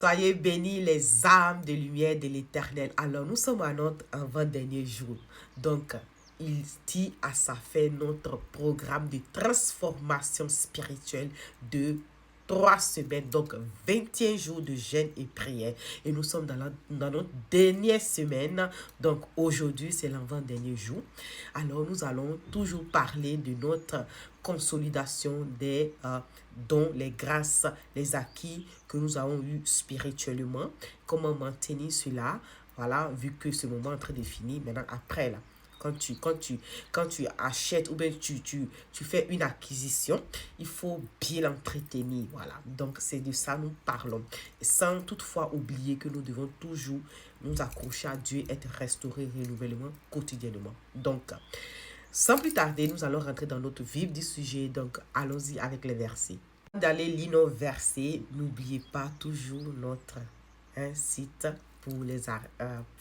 Soyez bénis les âmes de lumière de l'Éternel. Alors, nous sommes à notre avant-dernier jour. Donc, il dit à sa fin notre programme de transformation spirituelle de 3 semaines, donc 21 jours de jeûne et prière. Et nous sommes dans notre dernière semaine. Donc aujourd'hui, c'est l'avant-dernier jour. Alors nous allons toujours parler de notre consolidation des dons, les grâces, les acquis que nous avons eus spirituellement. Comment maintenir cela. Voilà, vu que ce moment est en train de finir. Maintenant, après là. Quand tu achètes ou bien tu fais une acquisition, il faut bien l'entretenir. Voilà. Donc, c'est de ça nous parlons. Sans toutefois oublier que nous devons toujours nous accrocher à Dieu, être restaurés renouvellement quotidiennement. Donc, sans plus tarder, nous allons rentrer dans notre vif du sujet. Donc, allons-y avec les versets. D'aller lire nos versets, n'oubliez pas toujours notre site pour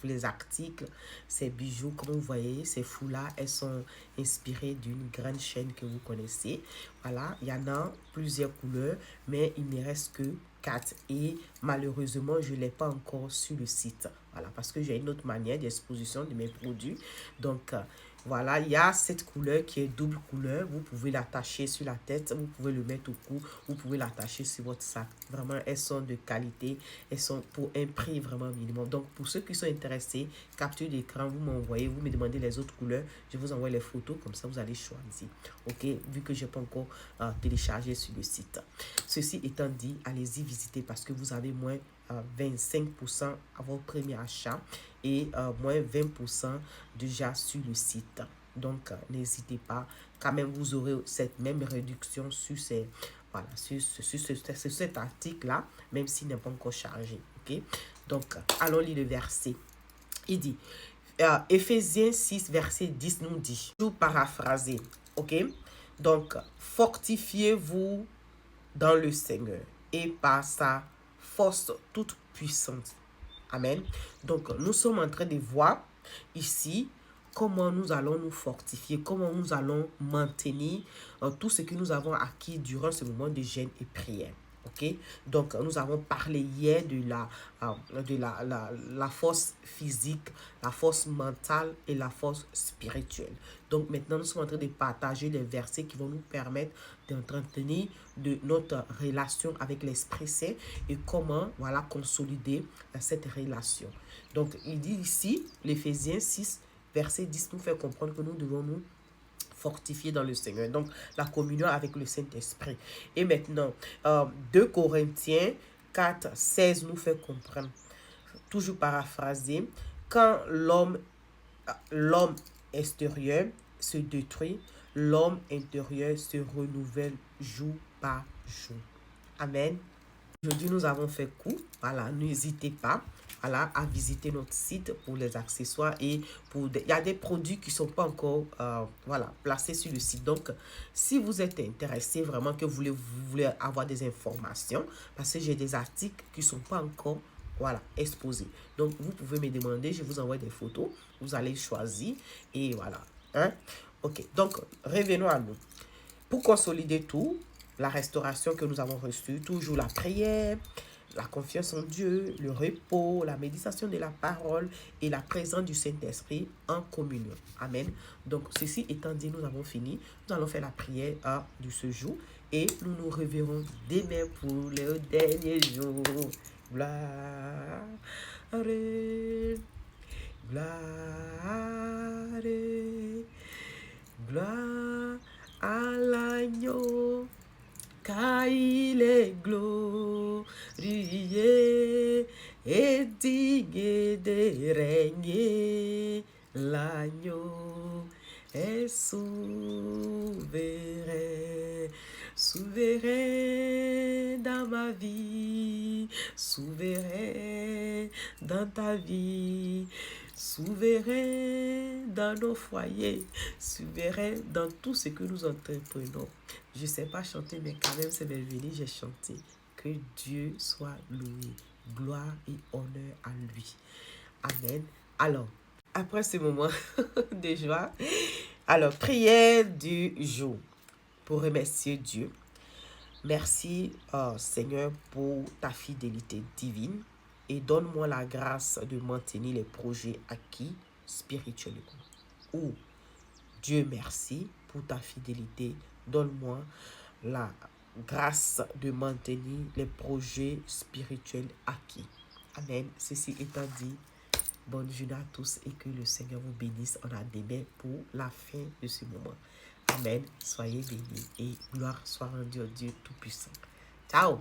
les articles, ces bijoux, comme vous voyez, ces foulards, elles sont inspirées d'une grande chaîne que vous connaissez. Voilà, il y en a plusieurs couleurs, mais il ne reste que 4 et malheureusement, je ne l'ai pas encore sur le site. Voilà, parce que j'ai une autre manière d'exposition de mes produits. Donc, voilà, il y a cette couleur qui est double couleur. Vous pouvez l'attacher sur la tête, vous pouvez le mettre au cou, vous pouvez l'attacher sur votre sac. Vraiment, elles sont de qualité, elles sont pour un prix vraiment minimum. Donc, pour ceux qui sont intéressés, capture d'écran, vous m'envoyez, vous me demandez les autres couleurs, je vous envoie les photos, comme ça vous allez choisir. Ok, vu que je n'ai pas encore téléchargé sur le site. Ceci étant dit, allez-y visiter parce que vous avez moins 25% à votre premier achat et moins 20% déjà sur le site. Donc, n'hésitez pas. Quand même, vous aurez cette même réduction sur ces, voilà, sur cet article-là, même s'il n'est pas encore chargé. Ok? Donc, allons lire le verset. Il dit, Éphésiens 6, verset 10 nous dit, tout paraphrasé. Ok? Donc, fortifiez-vous dans le Seigneur et par sa force toute puissante. Amen. Donc, nous sommes en train de voir ici comment nous allons nous fortifier, comment nous allons maintenir tout ce que nous avons acquis durant ce moment de jeûne et prière. Ok, donc nous avons parlé hier de la force physique, la force mentale et la force spirituelle. Donc maintenant, nous sommes en train de partager les versets qui vont nous permettre d'entretenir de notre relation avec l'Esprit Saint et comment, voilà, consolider cette relation. Donc, il dit ici, l'Éphésiens 6, verset 10, nous fait comprendre que nous devons nous fortifier dans le Seigneur. Donc, la communion avec le Saint-Esprit. Et maintenant, 2 Corinthiens 4, 16 nous fait comprendre, toujours paraphrasé, quand l'homme extérieur se détruit, l'homme intérieur se renouvelle jour par jour. Amen. Aujourd'hui, nous avons fait coup. Voilà, n'hésitez pas, voilà, à visiter notre site pour les accessoires et il y a des produits qui ne sont pas encore voilà, placés sur le site. Donc, si vous êtes intéressé vraiment, que vous voulez avoir des informations, parce que j'ai des articles qui ne sont pas encore, voilà, exposés. Donc, vous pouvez me demander, je vous envoie des photos, vous allez choisir et voilà. Hein? Ok, donc, revenons à nous. Pour consolider tout, la restauration que nous avons reçue, toujours la prière, la confiance en Dieu, le repos, la méditation de la parole et la présence du Saint-Esprit en communion. Amen. Donc, ceci étant dit, nous avons fini. Nous allons faire la prière de ce jour et nous nous reverrons demain pour le dernier jour. Gloire, gloire, gloire à l'agneau, car il est glorieux et digne de régner. L'agneau est souverain, souverain dans ma vie, souverain dans ta vie, souverain dans nos foyers, souverain dans tout ce que nous entreprenons. Je ne sais pas chanter, mais quand même, c'est merveilleux, j'ai chanté. Que Dieu soit loué. Gloire et honneur à lui. Amen. Alors, après ce moment de joie, alors, prière du jour pour remercier Dieu. Merci, Seigneur, pour ta fidélité divine et donne-moi la grâce de maintenir les projets acquis spirituellement. Ou, Dieu merci pour ta fidélité, donne-moi la grâce de maintenir les projets spirituels acquis. Amen. Ceci étant dit, bonne journée à tous et que le Seigneur vous bénisse en demain pour la fin de ce moment. Amen. Soyez bénis et gloire soit rendue au Dieu Tout-Puissant. Ciao.